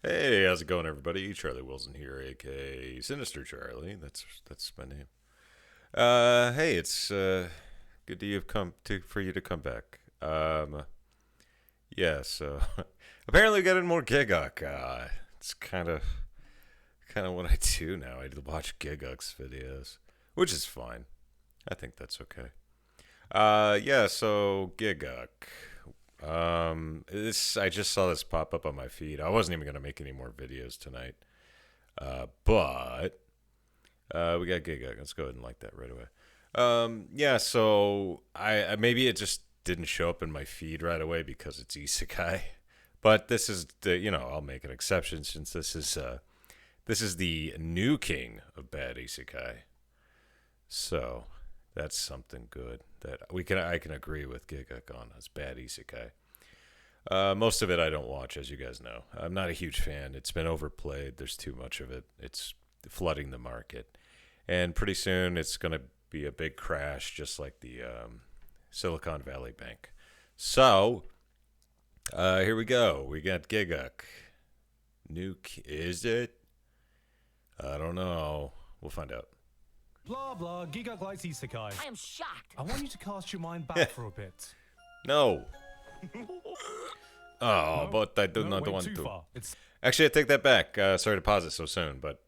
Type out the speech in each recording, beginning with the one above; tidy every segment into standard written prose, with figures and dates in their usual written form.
Hey, how's it going, everybody? Charlie Wilson here, aka Sinister Charlie. That's my name. Hey, it's good to you've come to for you to come back. Yeah. So apparently, getting more Gigguk. It's kind of what I do now. I watch Gigguk's videos, which is fine. I think that's okay. Yeah. So Gigguk. This I just saw this pop up on my feed. I wasn't even gonna make any more videos tonight, but we got Giga. Let's go ahead and like that right away. Yeah. So I maybe it just didn't show up in my feed right away because it's Isekai, but this is the I'll make an exception since this is the new king of bad Isekai. So that's something good that I can agree with Gigguk on as bad Isekai. Most of it I don't watch, as you guys know. I'm not a huge fan. It's been overplayed. There's too much of it. It's flooding the market, and pretty soon it's going to be a big crash, just like the Silicon Valley Bank. So here we go. We got Gigguk. Is it? I don't know. We'll find out. Blah blah, Gigguk likes Isekai. I am shocked. I want you to cast your mind back for a bit. No. Oh, No? but I do No, not wait, want too to. far. It's Actually, I take that back. Sorry to pause it so soon, but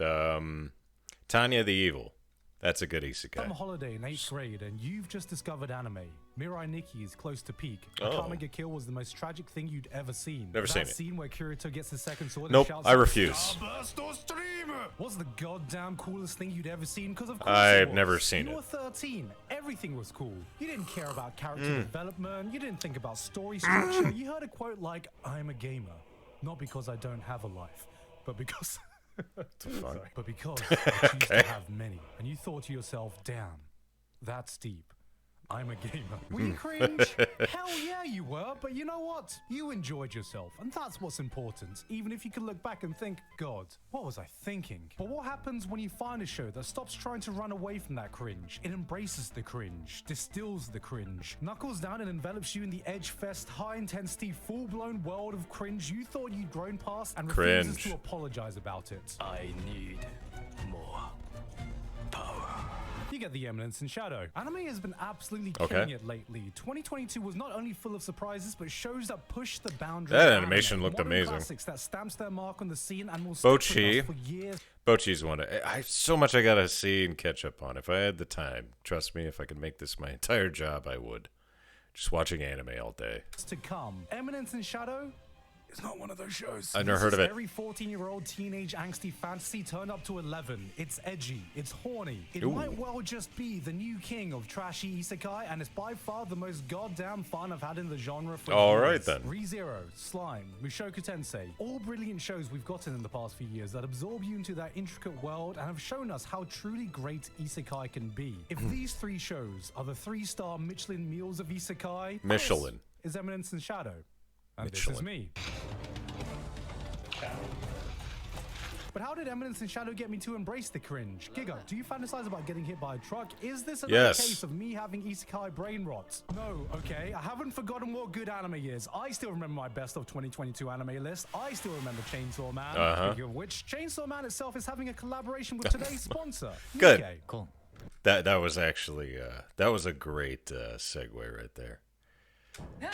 Tanya the Evil. That's a good summer isekai. holiday in 8th grade and you've just discovered anime. Mirai Nikki is close to peak. Oh. Akame Kill was the most tragic thing you'd ever seen. Never seen that it. scene where Kirito gets the second sword Nope, and shouts I out, refuse. "Starburst or stream!" Was the goddamn coolest thing you'd ever seen, because of course I've it was. never seen You it. were 13. Everything was cool. You didn't care about character development. You didn't think about story structure. You heard a quote like, "I'm a gamer. Not because I don't have a life, but because..." Fuck. But because you used to have many, and you thought to yourself, damn, that's deep. I'm a gamer. Were you cringe? Hell yeah, you were. But you know what? You enjoyed yourself, and that's what's important. Even if you can look back and think, God, what was I thinking? But what happens when you find a show that stops trying to run away from that cringe? It embraces the cringe, distills the cringe, knuckles down and envelops you in the edge-fest, high-intensity, full-blown world of cringe you thought you'd grown past, and refuses Cringe. to apologize about it. I need more power. You get the Eminence in Shadow. Anime has been absolutely Okay. killing it lately. 2022 was not only full of surprises, but shows that push the boundaries. That of animation anime. looked Modern amazing. Classics that stamps their mark on the scene and will stick with Bochi. us for years. Bochi's one. I so much I gotta see and catch up on. If I had the time, trust me, if I could make this my entire job, I would. Just watching anime all day. To come. Eminence in Shadow is not one of those shows. I've never This heard is of it. Every 14-year-old teenage angsty fantasy turned up to 11. It's edgy. It's horny. It Ooh. might well just be the new king of trashy isekai, and it's by far the most goddamn fun I've had in the genre for All years. right, then. ReZero, Slime, Mushoku Tensei, all brilliant shows we've gotten in the past few years that absorb you into that intricate world and have shown us how truly great isekai can be. If Hmm. these three shows are the 3-star Michelin meals of isekai, Michelin. this is Eminence in Shadow. And this is Michelin. me. But how did Eminence in Shadow get me to embrace the cringe? Giga, do you fantasize about getting hit by a truck? Is this another Yes. case of me having isekai brain rot? No, okay, I haven't forgotten what good anime is. I still remember my best of 2022 anime list. I still remember Chainsaw Man. Uh-huh. Speaking of which, Chainsaw Man itself is having a collaboration with today's sponsor. Good. Nikkei. Cool. That was actually that was a great segue right there.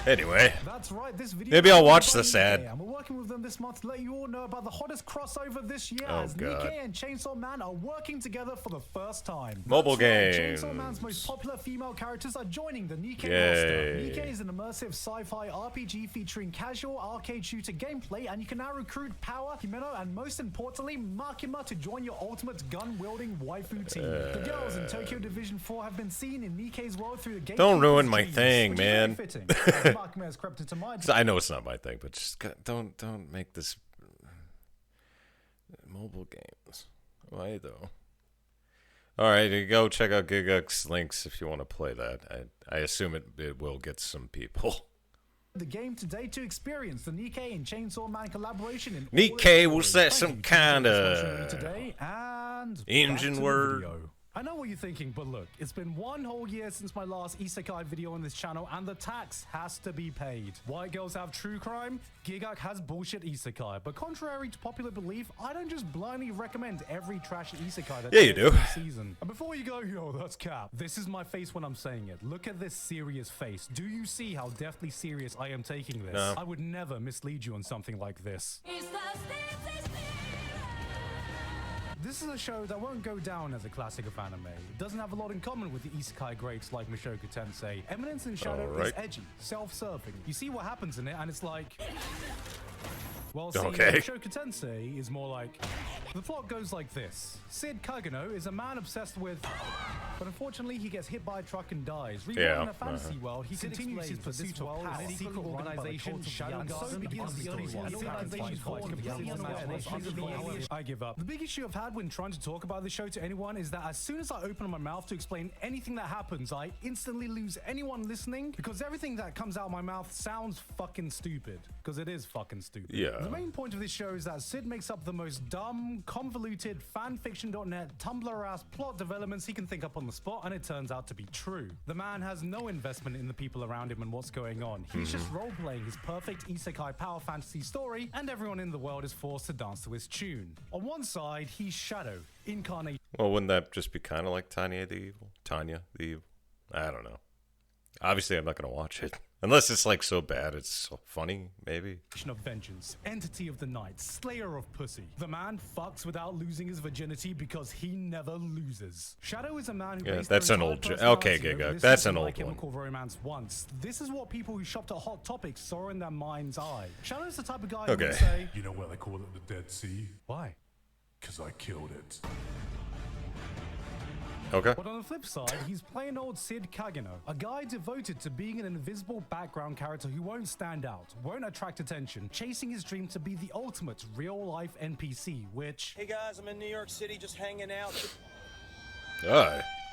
Anyway, That's right, this video Maybe I'll is watch by this ad. Nikkei, and we're working with them this month to let you all know about the hottest crossover this year, Oh, as God. Nikkei and Chainsaw Man are working together for the first time. Mobile That's right, games. Chainsaw Man's most popular female characters are joining the Nikkei Yay. roster. Nikkei is an immersive sci-fi RPG featuring casual arcade shooter gameplay, and you can now recruit Power, Himeno, and most importantly, Makima to join your ultimate gun-wielding waifu team. The girls in Tokyo Division 4 have been seen in Nikkei's world through the game. Don't ruin my thing, which is very man. fitting, as Makima has crept into my I know it's not my thing, but just don't make this mobile games. Why though? All right, go check out Gigguk's links if you want to play that. I assume it will get some people. the game today to experience the Nikkei and Chainsaw Man collaboration in all Nikkei, its was glory. that Thank some you to kinda sponsoring me today, and back engine to the word? video. I know what you're thinking, but look, it's been 1 whole year since my last Isekai video on this channel, and the tax has to be paid. White girls have true crime, Gigguk has bullshit Isekai. But contrary to popular belief, I don't just blindly recommend every trashy Isekai that Yeah, you do. season. And before you go, yo, that's cap. This is my face when I'm saying it. Look at this serious face. Do you see how deathly serious I am taking this? No. I would never mislead you on something like this. This is a show that won't go down as a classic of anime. It doesn't have a lot in common with the isekai greats like Mushoku Tensei. Eminence in Shadow is Alright. edgy, self-serving. You see what happens in it, and it's like... Well, see, Okay. Mushoku Tensei is more like... The plot goes like this. Sid Kagano is a man obsessed with... But unfortunately, he gets hit by a truck and dies. Reborn Yeah, in a fantasy world, he continues his pursuit of power. a secret organization, Shadow So begins the only one. I give up. The big issue I've had when trying to talk about the show to anyone is that as soon as I open my mouth to explain anything that happens, I instantly lose anyone listening because everything that comes out of my mouth sounds fucking stupid. Because it is fucking stupid. Yeah. The main point of this show is that Sid makes up the most dumb, convoluted, fanfiction.net, Tumblr-ass plot developments he can think up on the spot, and it turns out to be true. The man has no investment in the people around him and what's going on. He's just role-playing his perfect isekai power fantasy story, and everyone in the world is forced to dance to his tune. On one side, he's Shadow, incarnation Well, wouldn't that just be kind of like Tanya the Evil? Tanya the Evil? I don't know. Obviously, I'm not going to watch it. Unless it's like so bad, it's so funny, maybe. of vengeance, entity of the night, slayer of pussy. The man fucks without losing his virginity because he never loses. Shadow is a man who Yeah, based that's their an entire old jo- personality okay, over Gigguk, this that's season an old like Chemical Romance once. This is what people who shopped at Hot Topics saw in their mind's eye. Shadow is the type of guy who Okay. would say, You know why they call it the Dead Sea? why? Because I killed it. Okay. But on the flip side, he's plain old Sid Kagano, a guy devoted to being an invisible background character who won't stand out, won't attract attention, chasing his dream to be the ultimate real-life NPC, which... Hey guys, I'm in New York City just hanging out.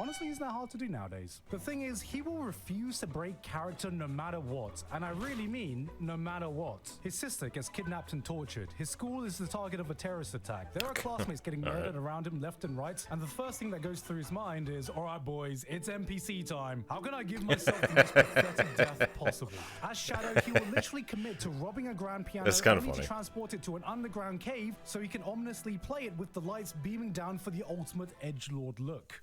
honestly, isn't that hard to do nowadays? The thing is, he will refuse to break character no matter what. And I really mean, no matter what. His sister gets kidnapped and tortured. His school is the target of a terrorist attack. There are classmates getting murdered around him left and right. And the first thing that goes through his mind is, all right, boys, it's NPC time. How can I give myself the most pathetic death possible? As Shadow, he will literally commit to robbing a grand piano That's kind of only to funny. transport it to an underground cave so he can ominously play it with the lights beaming down for the ultimate edgelord look.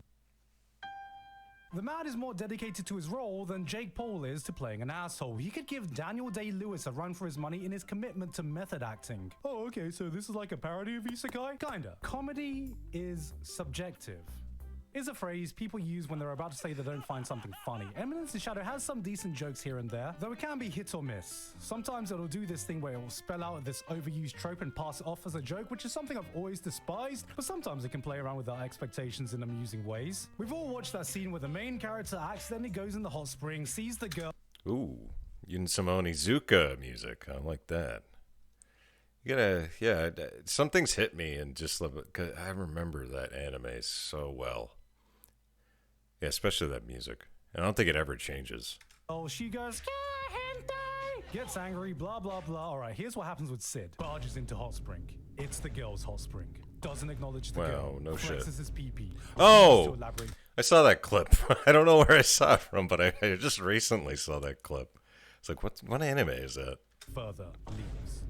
The man is more dedicated to his role than Jake Paul is to playing an asshole. He could give Daniel Day-Lewis a run for his money in his commitment to method acting. Oh, okay, so this is like a parody of Isekai? Kinda. Comedy is subjective. Is a phrase people use when they're about to say they don't find something funny. Eminence in Shadow has some decent jokes here and there, though it can be hit or miss. Sometimes it'll do this thing where it will spell out this overused trope and pass it off as a joke, which is something I've always despised, but sometimes it can play around with our expectations in amusing ways. We've all watched that scene where the main character accidentally goes in the hot spring, sees the girl... Ooh, Yun Simone Zuka music. I like that. You gotta, yeah, some things hit me and just love it, 'cause I remember that anime so well. Yeah, especially that music. And I don't think it ever changes. Oh, she goes, "Yeah, hentai!" Gets angry, blah, blah, blah. All right, here's what happens with Sid. Barges into hot spring. It's the girl's hot spring. Doesn't acknowledge the Wow, girl. no shit. Flexes his pee-pee. Oh! Refuses to elaborate I saw that clip. I don't know where I saw it from, but I just recently saw that clip. It's like, what anime is that? further, leaves.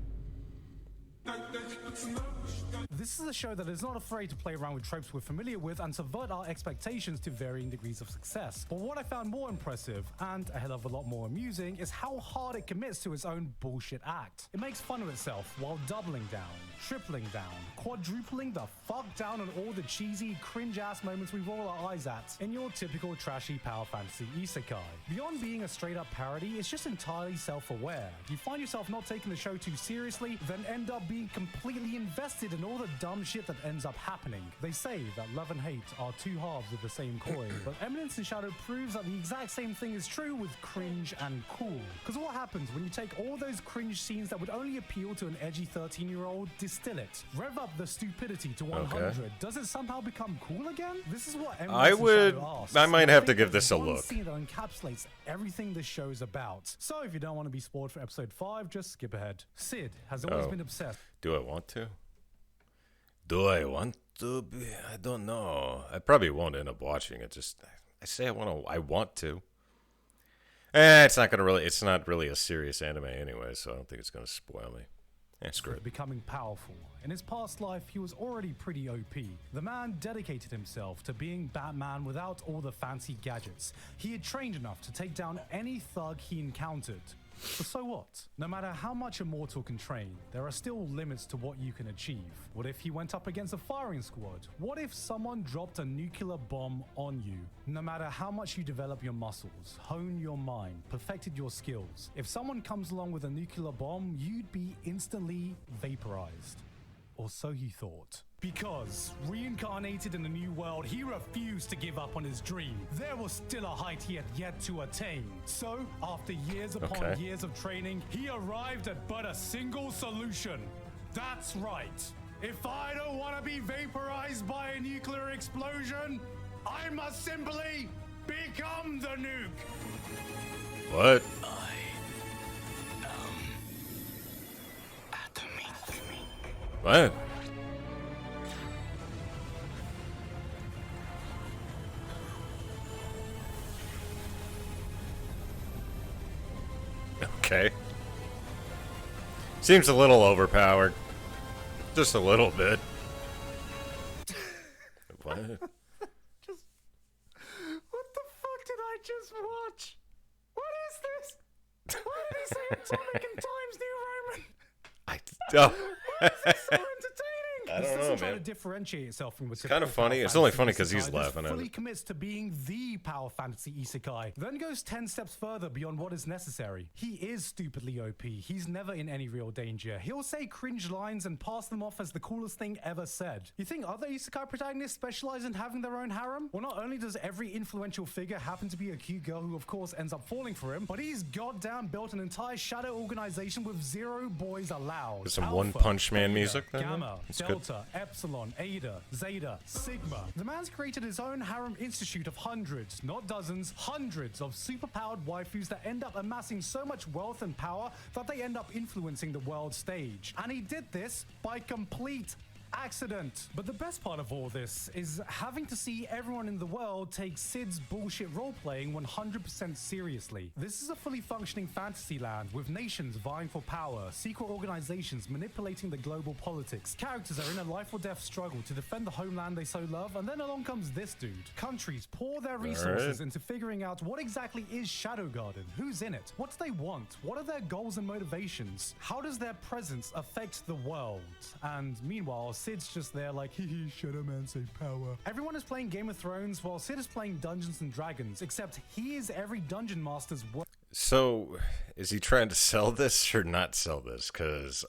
This is a show that is not afraid to play around with tropes we're familiar with and subvert our expectations to varying degrees of success. But what I found more impressive, and a hell of a lot more amusing, is how hard it commits to its own bullshit act. It makes fun of itself while doubling down, tripling down, quadrupling the fuck down on all the cheesy, cringe-ass moments we roll our eyes at in your typical trashy power fantasy isekai. Beyond being a straight-up parody, it's just entirely self-aware. You find yourself not taking the show too seriously, then end up being completely invested in all the dumb shit that ends up happening. They say that love and hate are two halves of the same coin, but Eminence in Shadow proves that the exact same thing is true with cringe and cool. Because what happens when you take all those cringe scenes that would only appeal to an edgy 13-year-old, distill it, rev up the stupidity to 100, Okay. does it somehow become cool again? This is what Eminence I in would- Shadow asks. I might have to think give there's this a one look. scene that encapsulates everything this show's about. So if you don't want to be spoiled for episode 5, just skip ahead. Sid has always Oh. been obsessed Do I want to? Do I want to be? I don't know. I probably won't end up watching it. Just I say I want to. It's not gonna really. It's not really a serious anime anyway, so I don't think it's gonna spoil me. Screw it. Becoming powerful. In his past life, he was already pretty OP. The man dedicated himself to being Batman without all the fancy gadgets. He had trained enough to take down any thug he encountered. But so what? No matter how much a mortal can train, there are still limits to what you can achieve. What if he went up against a firing squad? What if someone dropped a nuclear bomb on you? No matter how much you develop your muscles, hone your mind, perfected your skills, if someone comes along with a nuclear bomb, you'd be instantly vaporized. Or so he thought. Because, reincarnated in a new world, he refused to give up on his dream. There was still a height he had yet to attain. So, after years upon years of training, he arrived at but a single solution. That's right. If I don't want to be vaporized by a nuclear explosion, I must simply become the nuke. What? What? Okay. Seems a little overpowered. Just a little bit. What? What the fuck did I just watch? What is this? Why did he say Atomic and Times New Roman? Why is this so entertaining? I This don't know, doesn't try man. to differentiate itself from It's kind of funny. It's only funny because he's laughing at fully it. commits to being the power fantasy isekai, then goes 10 steps further beyond what is necessary. He is stupidly OP. He's never in any real danger. He'll say cringe lines and pass them off as the coolest thing ever said. You think other isekai protagonists specialize in having their own harem? Well, not only does every influential figure happen to be a cute girl who of course ends up falling for him, but he's goddamn built an entire shadow organization with 0 boys allowed. There's some Alpha, One Punch Man Beta, music there. Gamma, That's good. Delta, Epsilon, Eta, Zeta, Sigma. The man's created his own harem institute of hundreds, not dozens, hundreds of superpowered waifus that end up amassing so much wealth and power that they end up influencing the world stage. And he did this by complete accident. But the best part of all this is having to see everyone in the world take Sid's bullshit role-playing 100% seriously. This is a fully functioning fantasy land with nations vying for power, secret organizations manipulating the global politics. Characters are in a life or death struggle to defend the homeland they so love, and then along comes this dude. Countries pour their resources into figuring out what exactly is Shadow Garden, who's in it, what do they want, what are their goals and motivations, how does their presence affect the world, and meanwhile Sid's just there like, hee Shadow Man save power. Everyone is playing Game of Thrones while Sid is playing Dungeons and Dragons, except he is every dungeon master's work. So, is he trying to sell this or not sell this? Because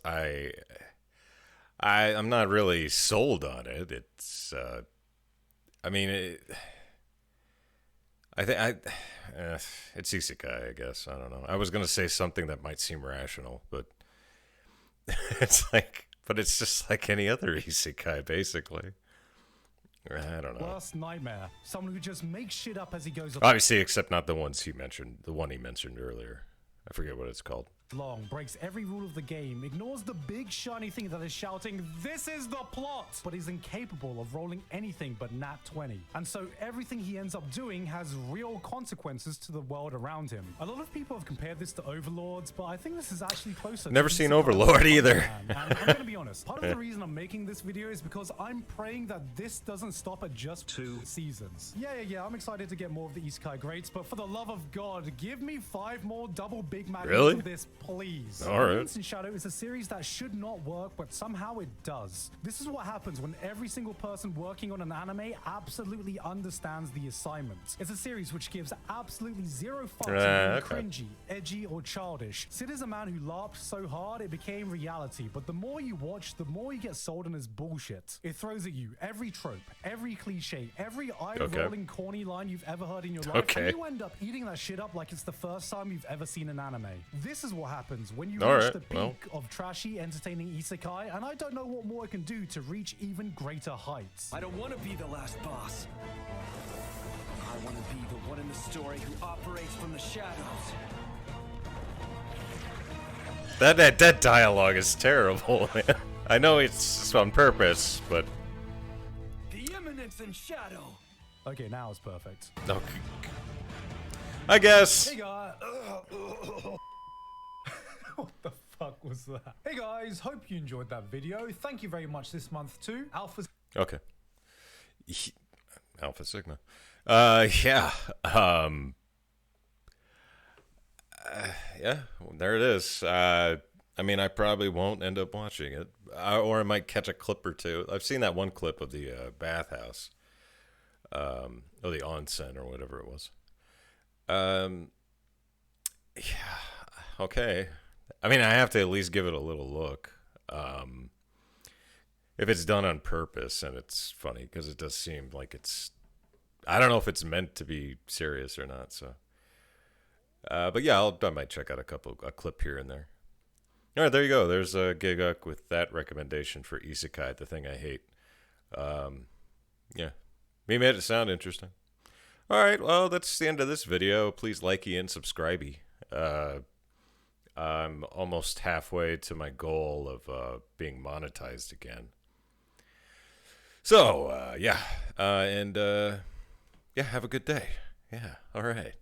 I'm not really sold on it. It's, I mean, it's Isekai, I guess. I don't know. I was gonna say something that might seem rational, but it's like. But it's just like any other isekai, basically. I don't know. Worst nightmare. Someone who just makes shit up as he goes along. Obviously, except not the ones he mentioned. The one he mentioned earlier. I forget what it's called. Long, breaks every rule of the game, ignores the big shiny thing that is shouting, "This is the plot!" but is incapable of rolling anything but nat 20. And so everything he ends up doing has real consequences to the world around him. A lot of people have compared this to Overlords, but I think this is actually closer. Never to seen Isekai Overlord than either. Batman. And I'm gonna be honest, part of the reason I'm making this video is because I'm praying that this doesn't stop at just 2 seasons. Yeah, I'm excited to get more of the Isekai greats, but for the love of God, give me 5 more double Big Mac Really? of this, please. All right. Prince in Shadow is a series that should not work, but somehow it does. This is what happens when every single person working on an anime absolutely understands the assignment. It's a series which gives absolutely zero fucks in being cringy, edgy, or childish. Sid is a man who laughed so hard it became reality, but the more you watch, the more you get sold on his bullshit. It throws at you every trope, every cliche, every eye-rolling corny line you've ever heard in your life, and you end up eating that shit up like it's the first time you've ever seen an anime. This is what happens when you reach the peak of trashy, entertaining isekai, and I don't know what more it can do to reach even greater heights. I don't want to be the last boss. I want to be the one in the story who operates from the shadows. That dialogue is terrible, man. I know it's on purpose, but The imminence and shadow. Okay, now it's perfect. okay. I guess. Hey guys. What the fuck was that? Hey guys, hope you enjoyed that video. Thank you very much this month to Alpha. Okay. Alpha Sigma. Yeah. Yeah, there it is. I mean, I probably won't end up watching it, or I might catch a clip or two. I've seen that one clip of the bathhouse, or the onsen, or whatever it was. Yeah, okay. I mean, I have to at least give it a little look. If it's done on purpose, and it's funny, because it does seem like it's... I don't know if it's meant to be serious or not, so... but yeah, I might check out a clip here and there. All right, there you go. There's a Gigguk with that recommendation for Isekai, the thing I hate. Yeah, we made it sound interesting. All right, well, that's the end of this video. Please likey and subscribey. I'm almost halfway to my goal of being monetized again. So, yeah, and yeah, have a good day. Yeah, all right.